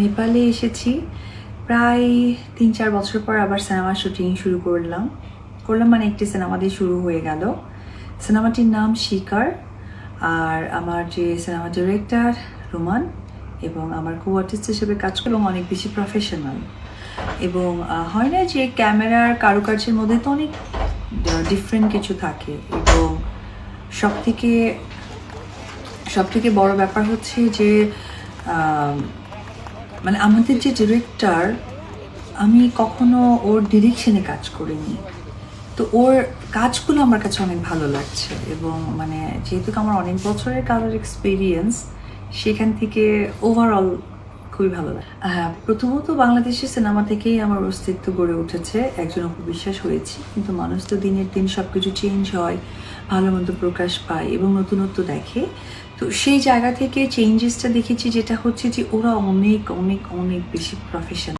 নেপালে এসেছি প্রায় 3-4 বছর পর আবার সিনেমার শুটিং শুরু করলাম মানে একটি সিনেমা দিয়ে শুরু হয়ে গেল। সিনেমাটির নাম শিকার। আর আমার যে সিনেমা ডিরেক্টর রোমান এবং আমার কো আর্টিস্ট হিসেবে কাজ করে এবং অনেক বেশি প্রফেশনাল এবং হয় না যে ক্যামেরার কারুকার্যের মধ্যে তো অনেক ডিফারেন্ট কিছু থাকে এবং সব থেকে বড় ব্যাপার হচ্ছে যে মানে আমাদের যে ডিরেক্টর, আমি কখনো ওর ডিরেকশনে কাজ করিনি, তো ওর কাজগুলো আমার কাছে অনেক ভালো লাগছে এবং মানে যেহেতু আমার অনেক বছরের কাজের এক্সপিরিয়েন্স, সেখান থেকে ওভারঅল খুবই ভালো লাগে। হ্যাঁ, প্রথমত বাংলাদেশের সিনেমা থেকেই আমার অস্তিত্ব গড়ে উঠেছে, একজন অপবিশ্বাস হয়েছি, কিন্তু মানুষ তো দিনের দিন সব কিছু চেঞ্জ হয়, ভালো মন্দ প্রকাশ পায় এবং নতুনত্ব দেখে। তো সেই জায়গা থেকে চেঞ্জেসটা দেখেছি, যেটা হচ্ছে যে ওরা অনেক অনেক অনেক বেশি প্রফেশনাল।